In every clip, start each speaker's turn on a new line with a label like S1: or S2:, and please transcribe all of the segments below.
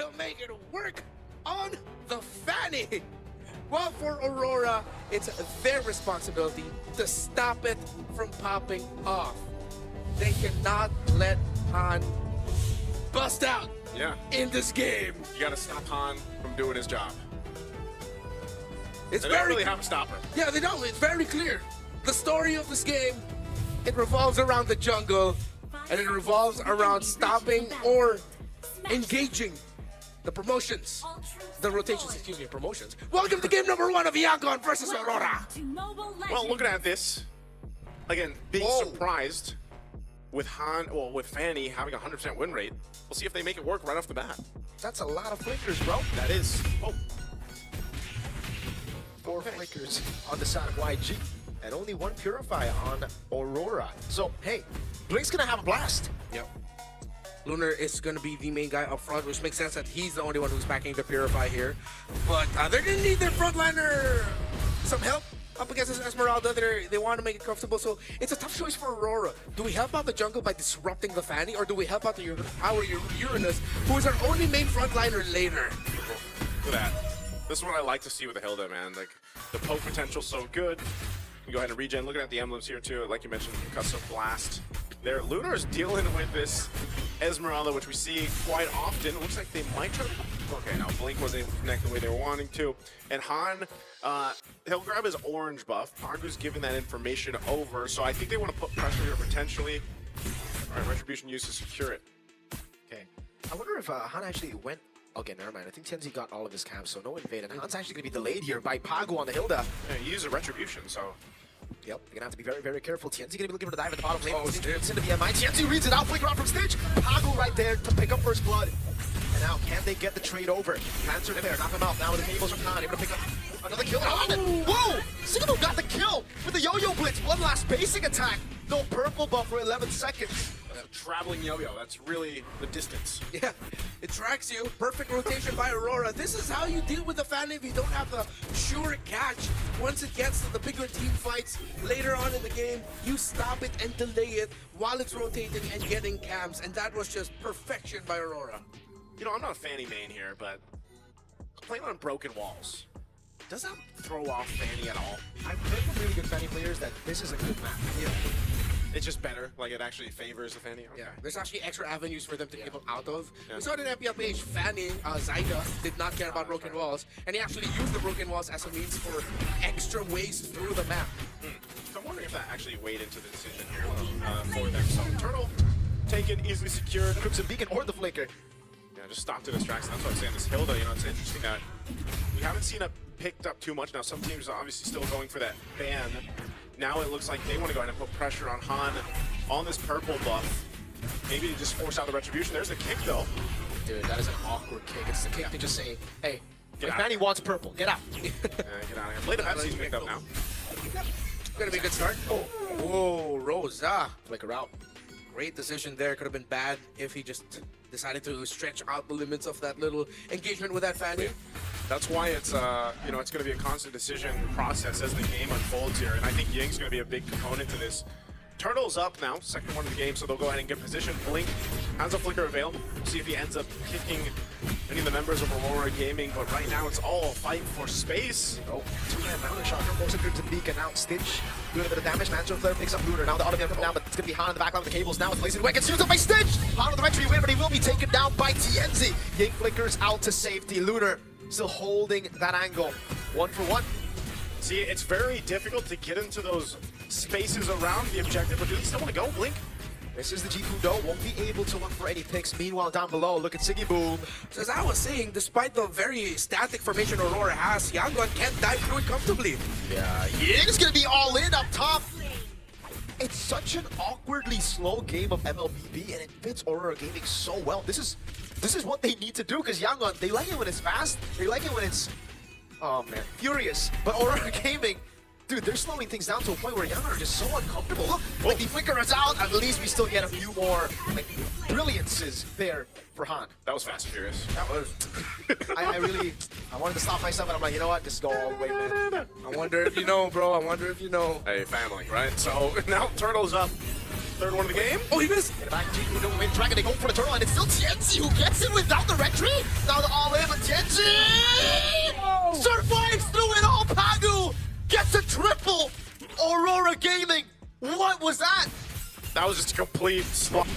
S1: to make it work on the Fanny. Well, for Aurora, it's their responsibility to stop it from popping off. They cannot let Han bust out in this game.
S2: You gotta stop Han from doing his job.
S1: It's
S2: they
S1: very
S2: don't really have to stop it.
S1: Yeah, they don't. It's very clear. The story of this game, it revolves around the jungle, and it revolves around stopping or engaging the promotions. The rotations, excuse me, promotions. Welcome to game number 1 of Yangon versus Aurora.
S2: Well, looking at this, again, being surprised with with Fanny having a 100% win rate. We'll see if they make it work right off the bat.
S3: That's a lot of flickers, bro.
S2: That is. Oh.
S3: 4 flickers on the side of YG, and only 1 Purify on Aurora. So, hey, Blink's gonna have a blast.
S1: Yep. Lunar is going to be the main guy up front, which makes sense that he's the only one who's backing the Purify here. But they're going to need their frontliner some help up against this Esmeralda. They want to make it comfortable, so it's a tough choice for Aurora. Do we help out the jungle by disrupting the Fanny, or do we help out our Uranus, who is our only main frontliner later?
S2: Look at that. This is what I like to see with the Hilda, man. Like, the poke potential's so good. You can go ahead and regen. Looking at the emblems here, too. Like you mentioned, Custom Blast. There, Lunar's dealing with this Esmeralda, which we see quite often. It looks like they might try to... Okay, now Blink wasn't able to connect the way they were wanting to. And Han, he'll grab his orange buff. Argu's giving that information over, so I think they want to put pressure here potentially. All right, Retribution used to secure it.
S3: Okay. I wonder if Han actually went... Okay, never mind. I think Tianzi got all of his camps, so no invade. And Han's actually going to be delayed here by Pagu on the Hilda.
S2: Yeah, he used a Retribution, so...
S3: Yep, they're gonna have to be very, very careful. Tianzi gonna be looking for the dive at the bottom lane. It's into the MI. Tianzi reads it out, flicker out from stage. Pagu right there to pick up first blood. And now, can they get the trade over? Lancer in there, knock him out. Now with the cables from Khan, able to pick up another kill. Whoa! Signo got the kill with the yo-yo blitz. One last basic attack. No purple buff for 11 seconds.
S2: Traveling yo-yo, that's really the distance.
S1: Yeah, it tracks you. Perfect rotation by Aurora. This is how you deal with the Fanny if you don't have the sure catch. Once it gets to the bigger team fights later on in the game, you stop it and delay it while it's rotating and getting camps, and that was just perfection by Aurora.
S2: You know, I'm not a Fanny main here, but playing on broken walls, does that throw off Fanny at all?
S3: I've heard from really good Fanny players that this is a good map.
S1: Yeah.
S2: It's just better, like it actually favors the Fanny. Okay.
S1: Yeah, there's actually extra avenues for them to keep him out of. Yeah. We saw it in FPL Fanny, Zyda did not care about broken walls, and he actually used the broken walls as a means for extra ways through the map.
S2: So I'm wondering if that actually weighed into the decision here for them. So Turtle, taken, easily secured.
S3: Crimson Beacon or the Flicker.
S2: Yeah, just stop to distract. That's what I'm saying. This Hilda, you know, it's interesting that we haven't seen it picked up too much. Now some teams are obviously still going for that ban. Now it looks like they want to go ahead and put pressure on Han on this purple buff. Maybe they just force out the Retribution. There's a kick, though.
S3: Dude, that is an awkward kick. It's the kick to just say, hey, if Fanny wants purple, get out.
S2: Get out of here. Play the Pepsi's picked up now.
S1: Yep. Gonna be a good start. Oh, whoa, Rosa.
S3: Flicker out.
S1: Great decision there. Could have been bad if he just decided to stretch out the limits of that little engagement with that Fanny.
S2: That's why it's you know, it's going to be a constant decision process as the game unfolds here, and I think Ying's going to be a big component to this. Turtle's up now, second one of the game, so they'll go ahead and get position. Blink has a flicker available. See if he ends up kicking any of the members of Aurora Gaming, but right now it's all a fight for space.
S3: Oh, 2-man mountain shocker, forcing Crimson Beacon out. Stitch doing a bit of damage. Mancho Flare picks up Lunar. Now the auto coming down, but it's going to be Han in the backline with the cables. Now it's placing Wicked. Used up by Stitch! Han with the entry win, but he will be taken down by Tianzi. Ying flickers out to safety. Lunar still holding that angle. 1 for 1.
S2: See, it's very difficult to get into those spaces around the objective, but do they still want to go, Blink?
S3: This is the G2Do, won't be able to look for any picks. Meanwhile, down below, look at Siggy Boom.
S1: So as I was saying, despite the very static formation Aurora has, Yangon can't dive through it comfortably.
S3: Yeah, Ying's gonna be all in up top. It's such an awkwardly slow game of MLBB, and it fits Aurora Gaming so well. This is what they need to do, because Yangon, they like it when it's fast, they like it when it's, oh man, furious. But Aurora Gaming, dude, they're slowing things down to a point where Yangon are just so uncomfortable. Look, like the flicker is out, at least we still get a few more like brilliances there for Han.
S2: That was fast and furious.
S1: That was.
S3: I wanted to stop myself, and I'm like, you know what, just go all the way, man.
S1: I wonder if you know, bro. I wonder if you know.
S2: Hey, family, right? So now Turtle's up. Third one of the game.
S1: Oh, he missed.
S3: Get it back, Giri with the Dragon, they go for the turtle, and it's still TNC who gets it without the red tree. Now the all-in, but TNC survives through it all. Pagu gets a triple. Aurora Gaming, what was that?
S2: That was just a complete slaughter.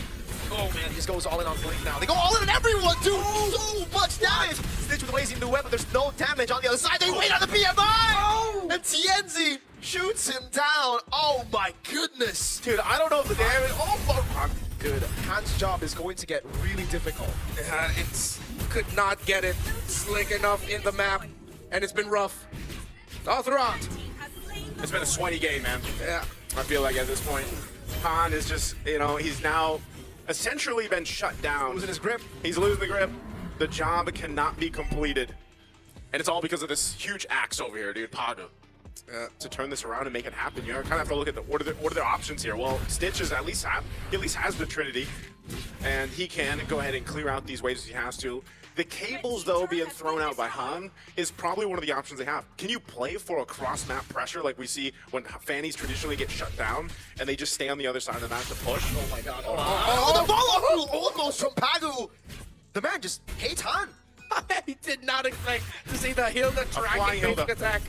S3: Oh man, he just goes all in on Blink now. They go all in on everyone, dude. So much damage. Stitch with the blazing new weapon, there's no damage on the other side. They wait on the PMI, and TNZ shoots him down. Oh my goodness.
S2: Dude, I don't know if the damage. Oh my.
S3: Dude, Han's job is going to get really difficult.
S1: It's could not get it slick enough in the map, and it's been rough all throughout.
S2: It's been a sweaty game, man.
S1: Yeah.
S2: I feel like at this point, Han is just, you know, he's now essentially been shut down.
S3: Losing his grip.
S2: He's losing the grip. The job cannot be completed. And it's all because of this huge axe over here, dude, Pagu. To turn this around and make it happen, you kind of have to look at what are their options here. Well, Stitch is at least has the Trinity, and he can go ahead and clear out these waves as he has to. The cables, though, being thrown out by Han is probably one of the options they have. Can you play for a cross-map pressure like we see when Fannies traditionally get shut down and they just stay on the other side of the map to push?
S3: Oh my god. Oh, the follow-through almost from Pagu. The man just hates Han.
S1: He did not expect to see the Hilda
S2: flying
S1: tracking
S2: Hilda.
S1: attack.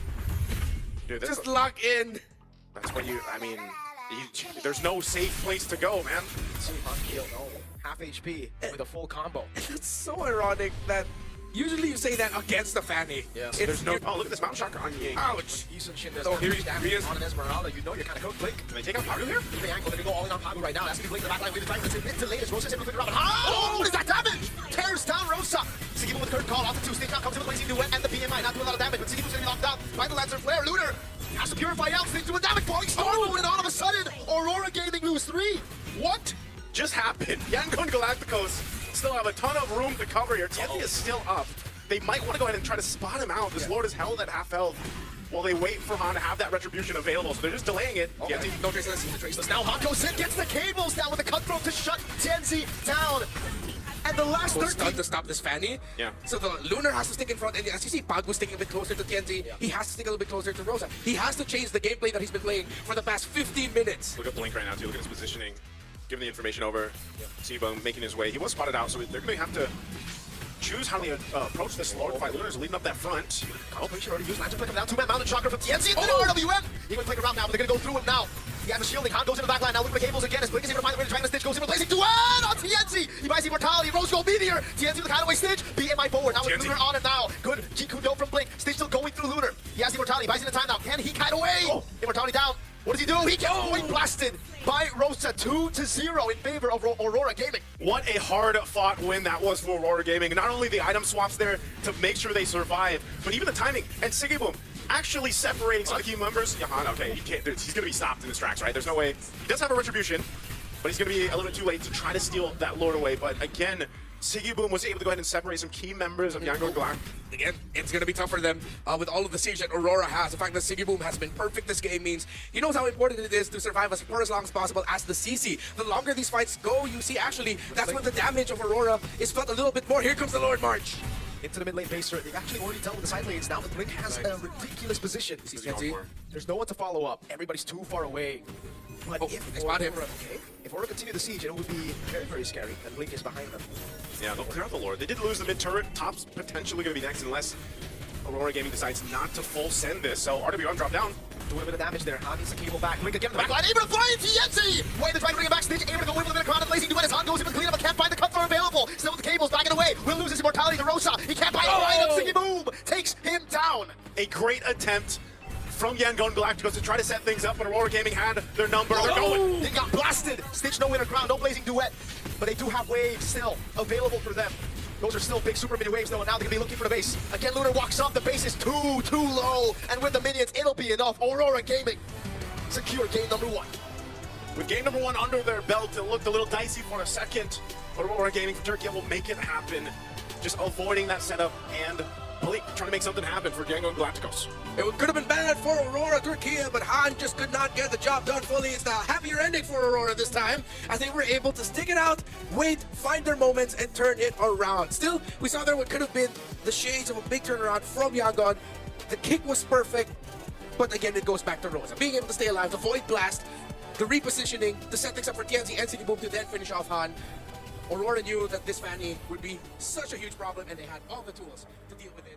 S2: Dude,
S1: Just lock in.
S2: that's what I mean, there's no safe place to go, man.
S3: See Han heal, no. Half HP with a full combo.
S1: It's so ironic that usually you say that against the Fanny.
S3: Yeah.
S1: It's,
S2: There's no. Oh, look at this Mount Shaka on Ying.
S1: Ouch.
S3: Eason Shin does
S1: Oh,
S3: not
S1: here
S3: much
S1: he
S3: damage
S1: is.
S3: on an Esmeralda. You know you're kind of cooked, Blink.
S2: Can they take out Pagu here?
S3: The angle, they go all in on Pagu right now. That's going to be Blink in the back line. We've been trying to mid to late as Rosa's able to figure out. Oh, what is that damage? Tears down Rosa. Siggy with Kurt call off the two. Stage now comes in with Blazing Duet and the PMI. Not doing a lot of damage, but Siggy's going to be locked down by the Lancer Flare. Lunar has to purify out. Stage doing damage. Falling Storm, and all of a sudden, Aurora Gaming lose 3.
S2: What just happened? Yangon Galacticos still have a ton of room to cover here. TNT is still up. They might want to go ahead and try to spot him out. This Lord is held at half health while they wait for Han to have that retribution available. So they're just delaying it.
S3: Okay.
S2: TNT,
S3: No traceless. Traceless. Now Han goes in, gets the cables down with the cutthroat to shut TNZ down. And the last
S1: Was
S3: 13.
S1: done to stop this Fanny.
S2: Yeah.
S1: So the Lunar has to stick in front, and as you see, Pagu sticking a bit closer to TNT. He has to stick a little bit closer to Rosa. He has to change the gameplay that he's been playing for the past 15 minutes.
S2: look at Blink right now, too. Look at his positioning. Giving the information over. Siba making his way. He was spotted out, so they're going to have to choose how they approach this Lord fight. Lunar is leading up that front.
S3: Carl Pritchard already used Lantern Flick down. 2-man mounted shocker from TNC into the RWM. He can flick around now, but they're going to go through him now. He has a shielding. Han goes into the back line now. Look at the cables again. As Blink is able to find the way to try to Stitch. Goes in replacing Duet on TNC. He buys Immortality. Rose Gold Meteor. TNC with the hideaway Stitch. BMI forward. Now with
S2: TNC.
S3: Lunar on it now. Good. Jikudo from Blink. Stitch still going through Lunar. He has Immortality. Buys in the time now. Can he kite away? Immortality down. What does he do? He gets point blasted by Rosa 2-0 in favor of Aurora Gaming.
S2: What a hard-fought win that was for Aurora Gaming. Not only the item swaps there to make sure they survive, but even the timing. And Siggy Boom actually separating some of the key members. Jahan, okay, he can't. He's going to be stopped in his tracks, right? There's no way. He does have a retribution, but he's going to be a little bit too late to try to steal that Lord away. But again, Siggy Boom was able to go ahead and separate some key members of Yangon Galactic.
S1: Again, it's going to be tough for them with all of the siege that Aurora has. The fact that Siggy Boom has been perfect this game means he knows how important it is to survive for as long as possible as the CC. The longer these fights go, you see actually that's when the damage of Aurora is felt a little bit more. Here comes the Lord March.
S3: Into the mid lane base turret. They've actually already dealt with the side lanes. Now the Blink has a ridiculous position. There's no one to follow up. Everybody's too far away. But
S1: they spot him.
S3: If Aurora continue the siege, it would be very, very scary. And Blink is behind them.
S2: Yeah, they'll clear out the Lord. They did lose the mid turret. Top's potentially going to be next unless Aurora Gaming decides not to full send this. So RWM drop down.
S3: Doing a bit of damage there. Han needs the cable back. Blink again in the back line. Able to fly into TNC! Wait, they're trying to bring it back. Stitch able to go in with a bit of ground. Blazing Duet as Han goes in with clean up, but can't find the cutthroat available. Still with the cables backing away. Will lose his immortality to Rosa. He can't find it right up. Siggy Boom takes him down.
S2: A great attempt from Yangon Galacticos to try to set things up, but Aurora Gaming had their number. They're going.
S3: They got blasted. Stitch no winner ground, no Blazing Duet. But they do have waves still available for them. Those are still big super mini waves though, and now they're gonna be looking for the base. Again, Lunar walks up, the base is too low. And with the minions, it'll be enough. Aurora Gaming secure game number 1.
S2: With game number 1 under their belt, it looked a little dicey for a second. But Aurora Gaming from Turkey will make it happen. Just avoiding that setup and Blink trying to make something happen for Yangon Galacticos.
S1: It could have been bad for Aurora Turkey, but Han just could not get the job done fully. It's the happier ending for Aurora this time, as they were able to stick it out, wait, find their moments, and turn it around. Still, we saw there what could have been the shades of a big turnaround from Yangon. The kick was perfect, but again, it goes back to Rosa. Being able to stay alive, the Void Blast, the repositioning to set things up for TNC and City Boom to then finish off Han. Aurora knew that this Fanny would be such a huge problem, and they had all the tools to deal with it.